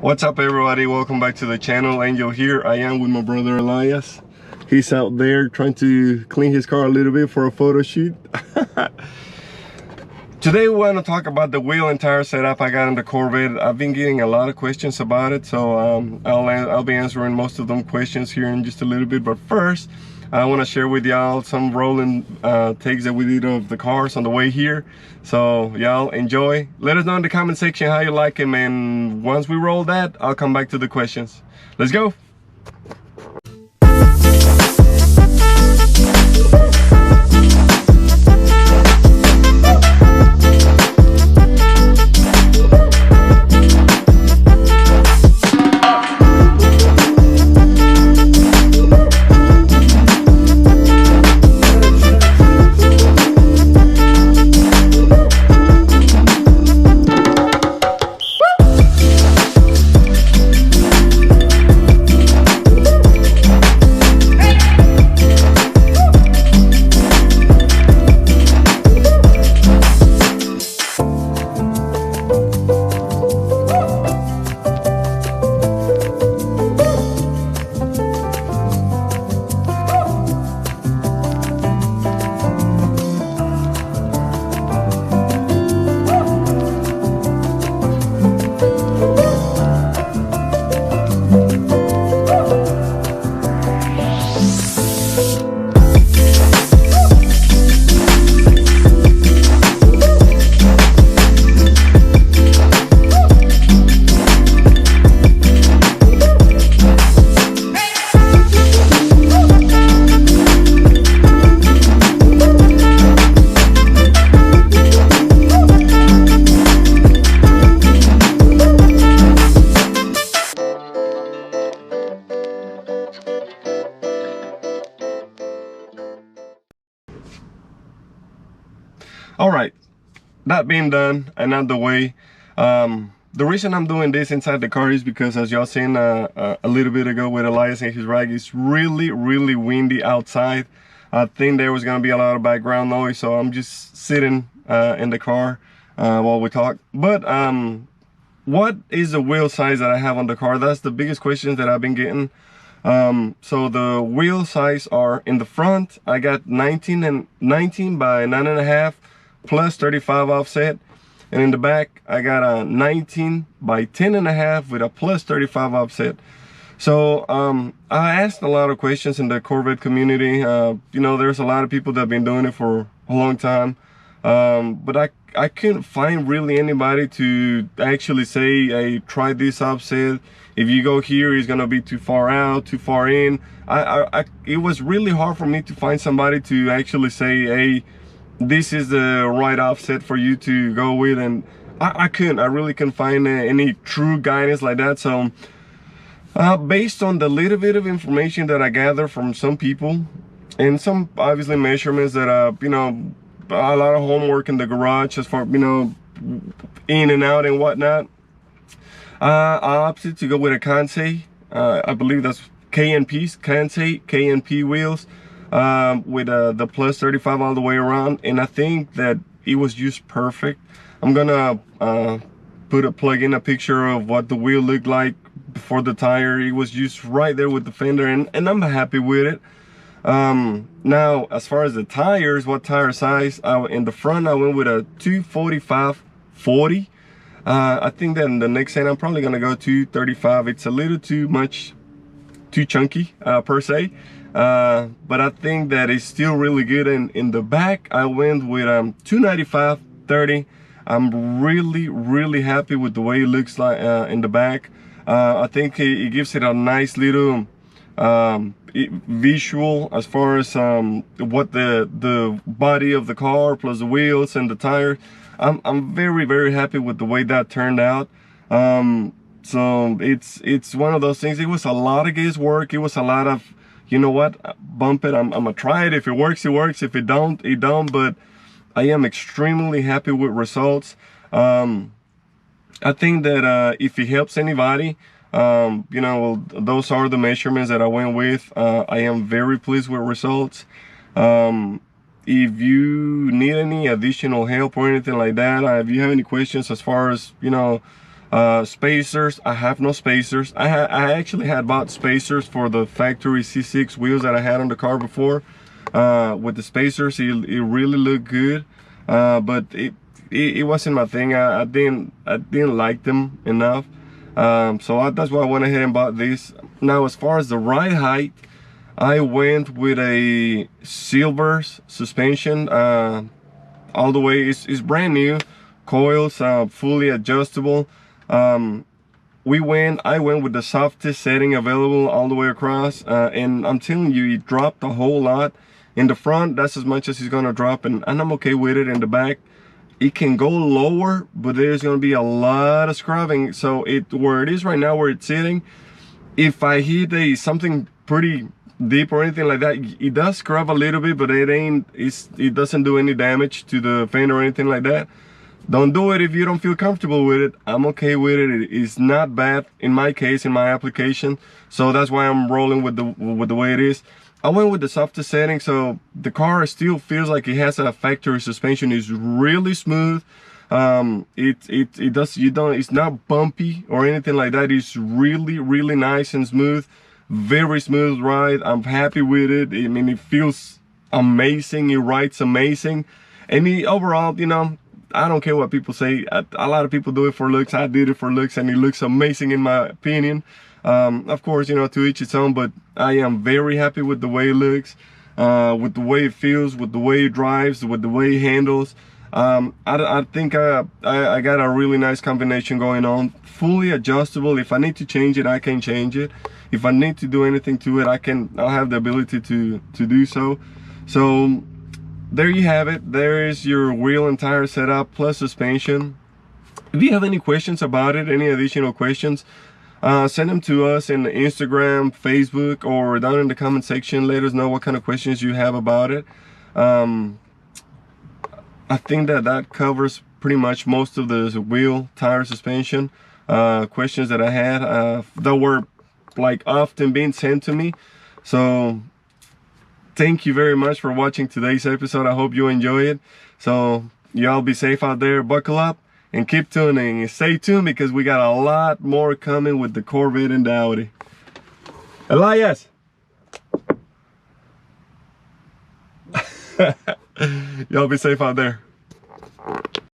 What's up, everybody? Welcome back to the channel. Angel here. I am with my brother Elias. He's out there trying to clean his car a little bit for a photo shoot. Today we want to talk about the wheel and tire setup I got on the Corvette. I've been getting a lot of questions about it, so I'll be answering most of them questions here in just a little bit. But first, I want to share with y'all some rolling takes that we did of the cars on the way here. So y'all enjoy. Let us know in the comment section how you like them, and once we roll that, I'll come back to the questions. Let's go. All right, that being done and out the way, the reason I'm doing this inside the car is because, as y'all seen a little bit ago with Elias and his rag, it's really windy outside. I think there was gonna be a lot of background noise, so I'm just sitting in the car while we talk. But what is the wheel size that I have on the car? That's the biggest question that I've been getting. So the wheel size are in the front, I got 19 by 9.5 plus 35 offset, and in the back I got a 19 by 10.5 with a plus 35 offset. So I asked a lot of questions in the Corvette community. You know, there's a lot of people that have been doing it for a long time, but I couldn't find really anybody to actually say, hey, try this offset. If you go here, it's gonna be too far out, too far in. It was really hard for me to find somebody to actually say, hey, this is the right offset for you to go with, and I really couldn't find any true guidance like that. So based on the little bit of information that I gathered from some people and some obviously measurements that you know, a lot of homework in the garage as far, you know, in and out and whatnot, I opted to go with a Kansei. I believe that's Kansei K&P wheels, with the plus 35 all the way around, and I think that it was just perfect. I'm gonna plug in a picture of what the wheel looked like before the tire. It was just right there with the fender, and I'm happy with it. Now as far as the tires, what tire size, in the front I went with a 245/40. I think that in the next set I'm probably gonna go 235. It's a little too chunky per se, but I think that it's still really good. And in the back I went with 295/30. I'm really happy with the way it looks like in the back. I think it gives it a nice little visual as far as what the body of the car plus the wheels and the tire. I'm very happy with the way that turned out. So it's one of those things. It was a lot of guesswork. It was a lot of, you know what, bump it, I'm gonna try it. If it works, it works. If it don't, it don't. But I am extremely happy with results. I think that if it helps anybody, you know, those are the measurements that I went with. I am very pleased with results. If you need any additional help or anything like that, if you have any questions as far as, you know, Spacers, I have no spacers. I actually had bought spacers for the factory C6 wheels that I had on the car before. With the spacers, it really looked good, but it wasn't my thing. I didn't like them enough, so that's why I went ahead and bought this. Now, as far as the ride height, I went with a silver suspension, all the way. It's brand new, coils, fully adjustable. I went with the softest setting available all the way across, and I'm telling you, it dropped a whole lot. In the front, that's as much as it's gonna drop, and I'm okay with it. In the back, it can go lower, but there's gonna be a lot of scrubbing. So where it is right now, where it's sitting, if I hit something pretty deep or anything like that, it does scrub a little bit, but it doesn't do any damage to the fender or anything like that. Don't do it if you don't feel comfortable with it. I'm okay with it. It's not bad in my case, in my application, so that's why I'm rolling with the way it is. I went with the softest setting, so the car still feels like it has a factory suspension. It's really smooth. It's not bumpy or anything like that. It's really nice and smooth. Very smooth ride. I'm happy with it. I mean, it feels amazing. It rides amazing, and overall, you know, I don't care what people say. A lot of people do it for looks. I did it for looks, and it looks amazing in my opinion. Of course, you know, to each its own, but I am very happy with the way it looks, with the way it feels, with the way it drives, with the way it handles. I think I got a really nice combination going on. Fully adjustable. If I need to change it, I can change it. If I need to do anything to it, I'll have the ability to do so. So there you have it. There is your wheel and tire setup plus suspension. If you have any questions about it, any additional questions, send them to us in Instagram, Facebook, or down in the comment section. Let us know what kind of questions you have about it. I think that covers pretty much most of the wheel, tire, suspension questions that I had that were like often being sent to me. So thank you very much for watching today's episode. I hope you enjoy it. So y'all be safe out there, buckle up, and keep tuning and stay tuned, because we got a lot more coming with the Corvette and the Audi. Elias! Y'all be safe out there.